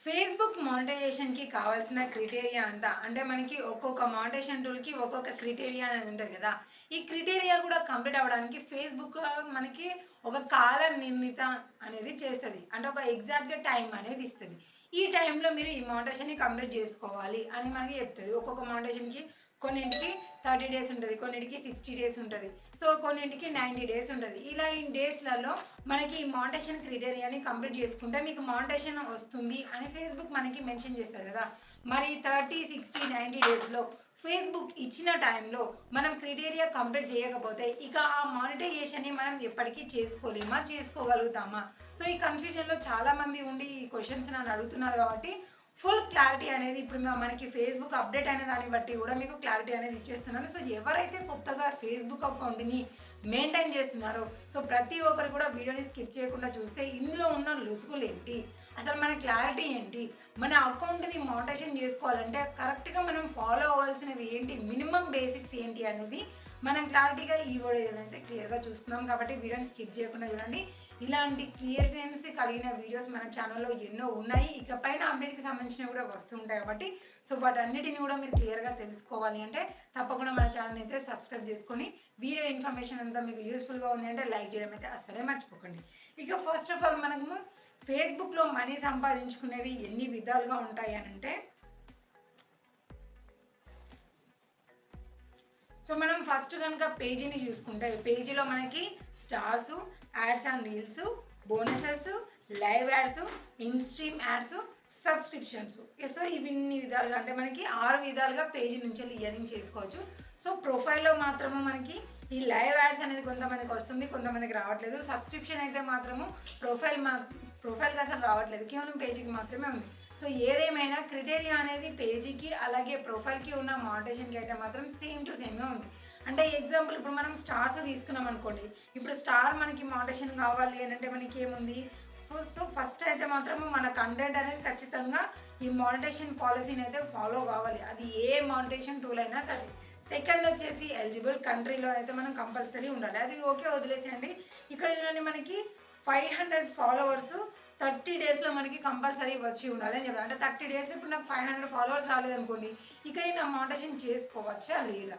Facebook మానిటైజేషన్‌కి కావాల్సిన criteria అంతా అంటే మనకి ఒక్కొక్క మానిటైజేషన్ టూల్‌కి ఒక్కొక్క క్రైటీరియా అనేది ఉంటది కదా! ఈ క్రైటీరియా కూడా కంప్లీట్ అవ్వడానికి ఫేస్‌బుక్ మనకి ఒక కాల నిర్ణీత అనేది చేస్తది. అంటే ఒక ఎగ్జాక్ట్‌గా టైం అనేది ఇస్తది. ఈ టైంలో మీరు ఈ మానిటైజేషన్‌ని కంప్లీట్ చేసుకోవాలి అని మనకి చెప్తది. ఒక్కొక్క మానిటైజేషన్‌కి కొన్నింటికి 30 డేస్ ఉంటది. కొన్నింటికి 60 డేస్ ఉంటది. సో, కొన్నింటికి 90 డేస్ ఉంటది. ఇలా ఈ డేస్‌లలో మనకి ఈ మానిటైజేషన్ క్రైటీరియాని కంప్లీట్ చేసుకుంటే మీకు మానిటైజేషన్ వస్తుంది అని ఫేస్‌బుక్ మనకి మెన్షన్ చేస్తది కదా! మరి 30, 60, 90 డేస్‌లో ఫేస్‌బుక్ ఇచ్చిన టైంలో మనం క్రైటీరియా కంప్లీట్ చేయకపోతే ఇక ఆ మానిటైజేషన్‌ని మనం ఎప్పటికీ చేసుకోలేమా? చేసుకోగలుగుతామా? సో, ఈ కన్‌ఫ్యూజన్‌లో చాలామంది ఉండి ఈ క్వెషన్స్ నన్ను అడుగుతున్నారు కాబట్టి ఫుల్ క్లారిటీ అనేది ఇప్పుడు మనకి ఫేస్‌బుక్ అప్డేట్ అయిన దాన్ని బట్టి కూడా మీకు క్లారిటీ అనేది ఇచ్చేస్తున్నాను. సో, ఎవరైతే కొత్తగా ఫేస్‌బుక్ అకౌంట్‌ని మెయింటైన్ చేస్తున్నారో సో, ప్రతి ఒక్కరు కూడా వీడియోని స్కిప్ చేయకుండా చూస్తే ఇందులో ఉన్న లొసుగులేంటి? అసలు మన క్లారిటీ ఏంటి? మన అకౌంట్‌ని మానిటైజేషన్ చేసుకోవాలంటే కరెక్ట్‌గా మనం ఫాలో అవ్వాల్సినవి ఏంటి? మినిమమ్ బేసిక్స్ ఏంటి అనేది మనం క్లారిటీగా ఈ వీడియోలో అయితే క్లియర్‌గా చూస్తున్నాం కాబట్టి వీడియోని స్కిప్ చేయకుండా చూడండి. ఇలాంటి క్లియరెన్స్ కలిగిన వీడియోస్ మన ఛానల్‌లో ఎన్నో ఉన్నాయి. ఇక పైన అప్డేట్‌కి సంబంధించినవి కూడా వస్తూ ఉంటాయి కాబట్టి సో, వాటన్నిటిని కూడా మీరు క్లియర్‌గా తెలుసుకోవాలి అంటే తప్పకుండా మన ఛానల్‌ని అయితే సబ్స్క్రైబ్ చేసుకొని వీడియో ఇన్ఫర్మేషన్ అంతా మీకు యూస్‌ఫుల్‌గా ఉంది అంటే లైక్ చేయడం అయితే అస్సలే మర్చిపోకండి. ఇక ఫస్ట్ ఆఫ్ ఆల్ మనము ఫేస్‌బుక్‌లో మనీ సంపాదించుకునేవి ఎన్ని విధాలుగా ఉంటాయి అనంటే సో, మనం ఫస్ట్ గనుక పేజీని చూసుకుంటే పేజీలో మనకి stars, ads and reels, bonuses, live ads, in stream ads, subscriptions. So, ఇన్ని విధాలుగా అంటే మనకి 6 విధాలుగా పేజీ నుంచి ఇయరింగ్ చేసుకోవచ్చు. సో, ప్రొఫైల్‌లో మాత్రము మనకి ఈ లైవ్ యాడ్స్ అనేది కొంతమందికి వస్తుంది, కొంతమందికి రావట్లేదు. సబ్స్క్రిప్షన్ అయితే మాత్రము ప్రొఫైల్‌కి అసలు రావట్లేదు. కేవలం పేజీకి మాత్రమే ఉంది. సో, ఏదేమైనా క్రైటీరియా అనేది పేజీకి అలాగే ప్రొఫైల్‌కి ఉన్న మానిటైజేషన్‌కి అయితే మాత్రం సేమ్ టు సేమ్‌గా ఉంది. అంటే ఎగ్జాంపుల్ ఇప్పుడు మనం స్టార్స్ తీసుకున్నాం అనుకోండి. ఇప్పుడు స్టార్ మనకి మానిటైజేషన్ కావాలి అనంటే మనకి ఏముంది? సో, ఫస్ట్ అయితే మాత్రం మన కంటెంట్ అనేది ఖచ్చితంగా ఈ మానిటైజేషన్ పాలసీని అయితే ఫాలో కావాలి. అది ఏ మానిటైజేషన్ టూల్ అయినా సరే. సెకండ్ వచ్చేసి ఎలిజిబుల్ కంట్రీలో అయితే మనం కంపల్సరీ ఉండాలి. అది ఓకే వదిలేసేయండి. ఇక్కడ చూడండి మనకి 500 ఫాలోవర్స్ 30 డేస్‌లో మనకి కంపల్సరీ వచ్చి ఉండాలి అని చెప్పారు. అంటే 30 డేస్‌లో ఇప్పుడు నాకు 500 ఫాలోవర్స్ రాలేదనుకోండి. ఇక నేను ఆ మానిటైజేషన్ చేసుకోవచ్చా లేదా?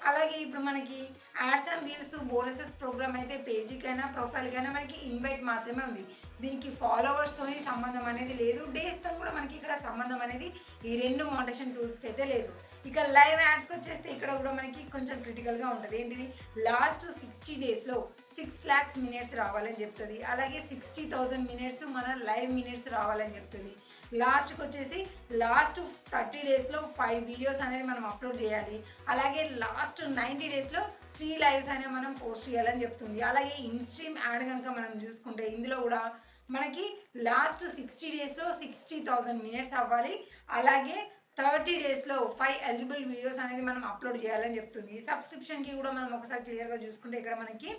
అలాగే ఇప్పుడు మనకి ads and reels bonuses program అయితే పేజీకైనా ప్రొఫైల్‌కైనా మనకి ఇన్వైట్ మాత్రమే ఉంది. దీనికి ఫాలోవర్స్‌తోని సంబంధం అనేది లేదు. డేస్‌తో కూడా మనకి ఇక్కడ సంబంధం అనేది ఈ 2 మానిటైజేషన్ టూల్స్‌కి అయితే లేదు. ఇక లైవ్ యాడ్స్‌కి వచ్చేస్తే ఇక్కడ కూడా మనకి కొంచెం క్రిటికల్‌గా ఉంటది. ఏంటిది? లాస్ట్ 60 డేస్‌లో 6 లాక్స్ మినిట్స్ రావాలని చెప్తది. అలాగే 60,000 మినిట్స్ మన లైవ్ మినిట్స్ రావాలని చెప్తది. లాస్ట్‌కి వచ్చేసి లాస్ట్ 30 డేస్‌లో 5 వీడియోస్ అనేది మనం అప్లోడ్ చేయాలి. అలాగే లాస్ట్ 90 డేస్‌లో 3 లైవ్స్ అనేవి మనం పోస్ట్ చేయాలని చెప్తుంది. అలాగే ఇన్‌స్ట్రీమ్ యాడ్ గనుక మనం చూసుకుంటే ఇందులో కూడా మనకి లాస్ట్ 60 డేస్‌లో 60,000 మినిట్స్ అవ్వాలి. అలాగే 30 డేస్‌లో 5 ఎలిజిబుల్ వీడియోస్ అనేది మనం అప్లోడ్ చేయాలని చెప్తుంది. సబ్స్క్రిప్షన్‌కి కూడా మనం ఒకసారి క్లియర్‌గా చూసుకుంటే ఇక్కడ మనకి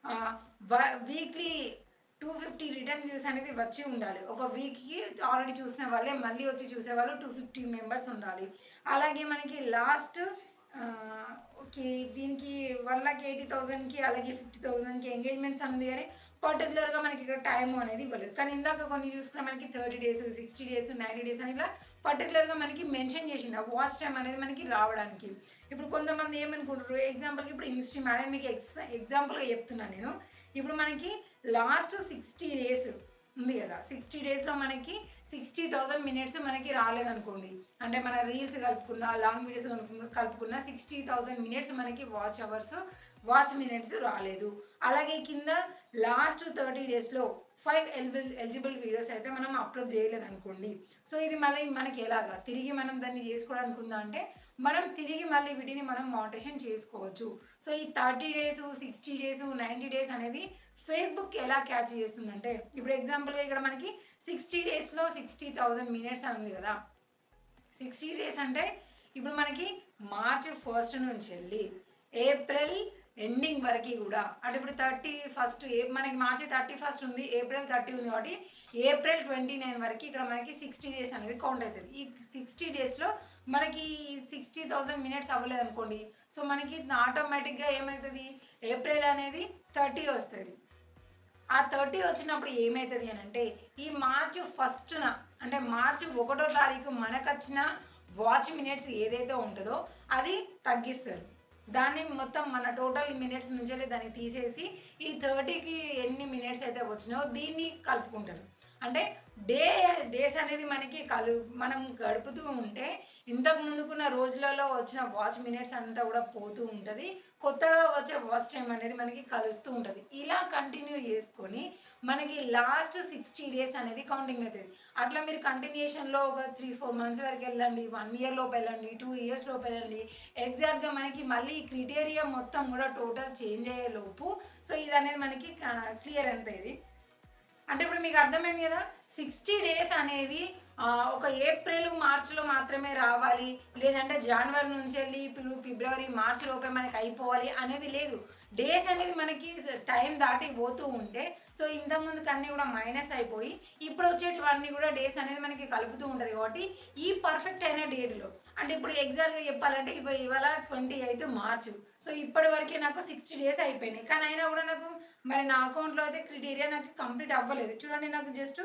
ఆహ్, వ వీక్లీ 250 రిటర్న్ వ్యూస్ అనేది వచ్చి ఉండాలి. ఒక వీక్‌కి ఆల్రెడీ చూసిన వాళ్ళే మళ్ళీ వచ్చి చూసేవాళ్ళు 250 మెంబర్స్ ఉండాలి. అలాగే మనకి లాస్ట్ ఓకే. దీనికి 1,80,000కి అలాగే 50,000కి ఎంగేజ్‌మెంట్స్ అని ఉంది గానీ, పర్టిక్యులర్‌గా మనకి ఇక్కడ టైము అనేది ఇవ్వలేదు. కానీ ఇందాక కొన్ని చూసుకున్న మనకి 30 డేస్, 60 డేస్, 90 డేస్ అని ఇట్లా పర్టిక్యులర్‌గా మనకి మెన్షన్ చేసిండు. ఆ వాచ్ టైమ్ అనేది మనకి రావడానికి. ఇప్పుడు కొంతమంది ఏమనుకుంటారు ఎగ్జాంపుల్‌కి ఇప్పుడు ఇన్‌స్ట్రీమ్ యాడ్ అని మీకు ఎగ్జాంపుల్‌గా చెప్తున్నాను నేను. ఇప్పుడు మనకి లాస్ట్ 60 డేస్ ఉంది కదా! 60 డేస్‌లో మనకి 60,000 మినిట్స్ మనకి రాలేదనుకోండి. అంటే మన రీల్స్ కలుపుకున్న, లాంగ్ వీడియోస్ కలుపుకున్న 60,000 మినిట్స్ మనకి వాచ్ అవర్స్, వాచ్ మినిట్స్ రాలేదు. అలాగే కింద లాస్ట్ 30 డేస్‌లో 5 ఎలిజిబుల్ వీడియోస్ అయితే మనం అప్లోడ్ చేయలేదనుకోండి. సో, ఇది మళ్ళీ మనకి ఎలాగా? తిరిగి మనం దాన్ని చేసుకోవడానికి ఉందా అంటే, మనం తిరిగి మళ్ళీ వీటిని మనం మానిటైజేషన్ చేసుకోవచ్చు. సో, ఈ 30 డేస్, 60 డేస్, 90 డేస్ అనేది ఫేస్‌బుక్ ఎలా క్యాచ్ చేస్తుందంటే, ఇప్పుడు ఎగ్జాంపుల్‌గా ఇక్కడ మనకి 60 డేస్‌లో 60,000 మినిట్స్ అని ఉంది కదా! 60 డేస్ అంటే ఇప్పుడు మనకి మార్చ్ 1 నుంచెళ్ళి ఏప్రిల్ ఎండింగ్ వరకి గూడా అంటే ఇప్పుడు 31 మనకి మార్చి 31 ఉంది. ఏప్రిల్ 30 ఉంది కాబట్టి ఏప్రిల్ 29 వరకి ఇక్కడ మనకి 60 డేస్ అనేది కౌంట్ అయితది. ఈ 60 డేస్‌లో మనకి 60,000 మినిట్స్ అవ్వలేదనుకోండి. సో, మనకి ఆటోమేటిక్‌గా ఏమైతది ఏప్రిల్ అనేది 30 వస్తది. ఆ 30 వచ్చినప్పుడు ఏమవుతుంది అని అంటే ఈ మార్చి ఫస్ట్న అంటే మార్చి 1వ తారీఖు మనకు వచ్చిన వాచ్ మినిట్స్ ఏదైతే ఉంటుందో అది తగ్గిస్తారు. దాన్ని మొత్తం మన టోటల్ మినిట్స్ నుంచి దాన్ని తీసేసి ఈ 30కి ఎన్ని మినిట్స్ అయితే వచ్చినాయో దీన్ని కలుపుకుంటారు. అంటే డేస్ అనేది మనం గడుపుతూ ఉంటే ఇంతకు ముందుకున్న రోజులలో వచ్చిన వాచ్ మినిట్స్ అంతా కూడా పోతూ ఉంటుంది. కొత్తగా వచ్చే వాచ్ టైం అనేది మనకి కలుస్తూ ఉంటుంది. ఇలా కంటిన్యూ చేసుకొని మనకి లాస్ట్ 60 డేస్ అనేది కౌంటింగ్ అవుతుంది. అట్లా మీరు కంటిన్యూషన్లో ఒక 3-4 మంత్స్ వరకు వెళ్ళండి, 1 ఇయర్ లోపు వెళ్ళండి, 2 ఇయర్స్ లోపు వెళ్ళండి. ఎగ్జాక్ట్గా మనకి మళ్ళీ ఈ క్రైటీరియా మొత్తం కూడా టోటల్ చేంజ్ అయ్యే లోపు సో ఇది అనేది మనకి క్లియర్ అవుతుంది. అంటే ఇప్పుడు మీకు అర్థమైంది కదా, 60 డేస్ అనేది ఒక ఏప్రిల్ మార్చిలో మాత్రమే రావాలి, లేదంటే జనవరి నుంచి వెళ్ళి ఇప్పుడు ఫిబ్రవరి మార్చి లోపే మనకి అయిపోవాలి అనేది లేదు. డేస్ అనేది మనకి టైం దాటి పోతూ ఉంటే సో ఇంతకుముందుకు అన్నీ కూడా మైనస్ అయిపోయి ఇప్పుడు వచ్చేటివన్నీ కూడా డేస్ అనేది మనకి కలుపుతూ ఉంటుంది. కాబట్టి ఈ పర్ఫెక్ట్ అయిన డేట్లో అంటే ఇప్పుడు ఎగ్జాక్ట్గా చెప్పాలంటే ఇవాళ 28 మార్చ్. సో ఇప్పటి వరకే నాకు 60 డేస్ అయిపోయినాయి. కానీ అయినా కూడా నాకు మరి నా అకౌంట్లో అయితే క్రైటీరియా నాకు కంప్లీట్ అవ్వలేదు. చూడండి, నాకు జస్ట్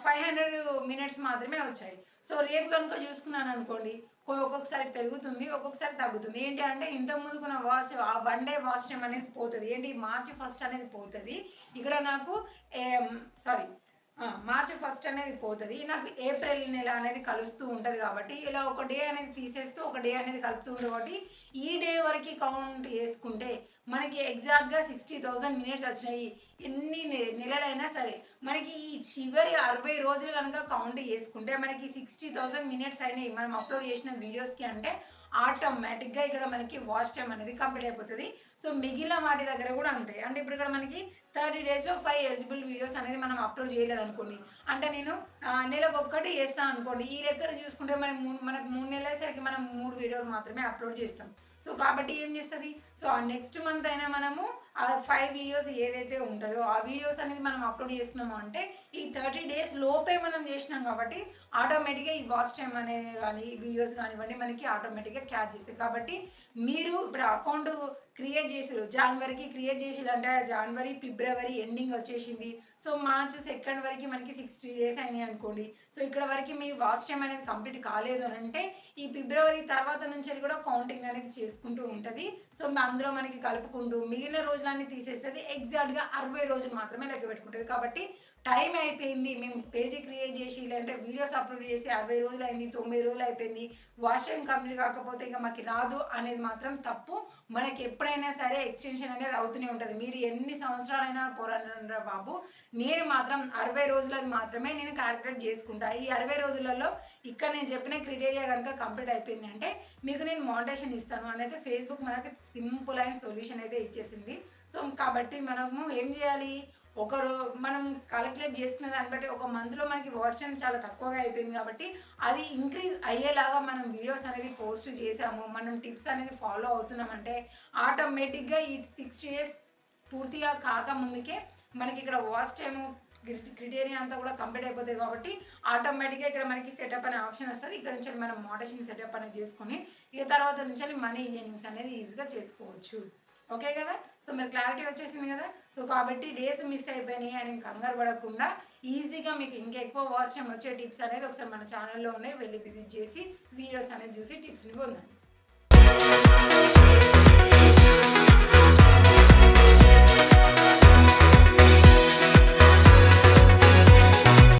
500 మినిట్స్ మాత్రమే వచ్చాయి. సో రేపు కనుక చూసుకున్నాను అనుకోండి, ఒక్కొక్కసారి పెరుగుతుంది, ఒక్కొక్కసారి తగ్గుతుంది. ఏంటి అంటే ఇంతకు ముందుకున్న వాచ్ ఆ 1 డే వాచ్ టైం అనేది పోతుంది. ఏంటి మార్చి 1 అనేది పోతుంది. ఇక్కడ నాకు మార్చి 1 అనేది పోతుంది. నాకు ఏప్రిల్ నెల అనేది కలుస్తూ ఉంటుంది. కాబట్టి ఇలా ఒక డే అనేది తీసేస్తూ ఒక డే అనేది కలుపుతూ ఉంటుంది. కాబట్టి ఈ డే వరకు కౌంట్ చేసుకుంటే మనకి ఎగ్జాక్ట్గా 60,000 మినిట్స్ వచ్చినాయి. ఎన్ని నెలలైనా సరే మనకి ఈ చివరి 60 రోజులు కనుక కౌంట్ చేసుకుంటే మనకి 60,000 మినిట్స్ అయినాయి మనం అప్లోడ్ చేసిన వీడియోస్కి అంటే ఆటోమేటిక్గా ఇక్కడ మనకి వాచ్ టైం అనేది కంప్లీట్ అయిపోతుంది. సో మిగిలిన వాటి దగ్గర కూడా అంతే. అంటే ఇప్పుడు ఇక్కడ మనకి 30 డేస్లో 5 ఎలిజిబుల్ వీడియోస్ అనేది మనం అప్లోడ్ చేయలేదు అనుకోండి, అంటే నేను నెలకు ఒక్కటి చేస్తాను అనుకోండి, ఈ లెక్కన చూసుకుంటే మనకు 3 నెలలసరికి మనం 3 వీడియోలు మాత్రమే అప్లోడ్ చేస్తాం. సో కాబట్టి ఏం చేస్తుంది, సో ఆ నెక్స్ట్ మంత్ అయినా మనము ఆ 5 వీడియోస్ ఏదైతే ఉంటాయో ఆ వీడియోస్ అనేది మనం అప్లోడ్ చేసుకున్నాము అంటే ఈ 30 డేస్ లోపే మనం చేసినాం. కాబట్టి ఆటోమేటిక్గా ఈ వాచ్ టైం అనేది కానీ వీడియోస్ కానివ్వండి మనకి ఆటోమేటిక్గా క్యాచ్ చేస్తాయి. కాబట్టి మీరు ఇప్పుడు అకౌంట్ క్రియేట్ చేసారు, జనవరికి క్రియేట్ చేసారంటే జనవరి ఫిబ్రవరి ఎండింగ్ వచ్చేసింది. సో మార్చ్ 2 వరకు మనకి 60 డేస్ అయినాయి అనుకోండి. సో ఇక్కడ వరకు మీ వాచ్ టైం అనేది కంప్లీట్ కాలేదు అని అంటే ఈ ఫిబ్రవరి తర్వాత నుంచి కూడా కౌంటింగ్ అనేది చేసుకుంటూ ఉంటుంది. సో అందులో మనకి కలుపుకుంటూ మిగిలిన రోజులన్నీ తీసేస్తుంది. ఎగ్జాక్ట్గా 60 రోజులు మాత్రమే లెక్క పెట్టుకుంటుంది. కాబట్టి టైం అయిపోయింది, మేము పేజీ క్రియేట్ చేసి లేదంటే వీడియోస్ అప్లోడ్ చేసి 60 రోజులు అయింది, 90 రోజులు అయిపోయింది, వాచ్ టైం కంప్లీట్ కాకపోతే ఇక మాకు రాదు అనేది మాత్రం తప్పు. మనకి ఎప్పుడైనా సరే ఎక్స్టెన్షన్ అనేది అవుతూనే ఉంటుంది. మీరు ఎన్ని సంవత్సరాలైనా పోరాడరా బాబు, నేను మాత్రం 60 రోజులది మాత్రమే నేను క్యాలిక్యులేట్ చేసుకుంటా. ఈ 60 రోజులలో ఇక్కడ నేను చెప్పిన క్రైటీరియా కనుక కంప్లీట్ అయిపోయింది అంటే మీకు నేను మోటివేషన్ ఇస్తాను అనేది ఫేస్బుక్ మనకి సింపుల్ అయిన సొల్యూషన్ అయితే ఇచ్చేసింది. సో కాబట్టి మనము ఏం చేయాలి, మనం క్యాలిక్యులేట్ చేసుకునే దాన్ని బట్టి ఒక మంత్లో మనకి వాచ్ టైం చాలా తక్కువగా అయిపోయింది. కాబట్టి అది ఇంక్రీజ్ అయ్యేలాగా మనం వీడియోస్ అనేది పోస్ట్ చేసాము, మనం టిప్స్ అనేది ఫాలో అవుతున్నామంటే ఆటోమేటిక్గా ఈ 60 డేస్ పూర్తిగా కాకముందుకే మనకి ఇక్కడ వాచ్ టైము క్రైటీరియా అంతా కూడా కంప్లీట్ అయిపోతాయి. కాబట్టి ఆటోమేటిక్గా ఇక్కడ మనకి సెటప్ అనే ఆప్షన్ వస్తుంది. ఇక్కడ నుంచి మనం మోటివేషన్ సెటప్ అనేది చేసుకొని ఇక తర్వాత నుంచి మనీ ఎర్నింగ్స్ అనేది ఈజీగా చేసుకోవచ్చు. ఓకే కదా, సో మీరు క్లారిటీ వచ్చేసింది కదా. సో కాబట్టి డేస్ మిస్ అయిపోయినాయి అని కంగారు పడకుండా ఈజీగా మీకు ఇంకా ఎక్కువ వాచ్ టైం వచ్చే టిప్స్ అనేది ఒకసారి మన ఛానల్లో ఉన్నాయి, వెళ్ళి విజిట్ చేసి వీడియోస్ అనేది చూసి టిప్స్ని పొందండి.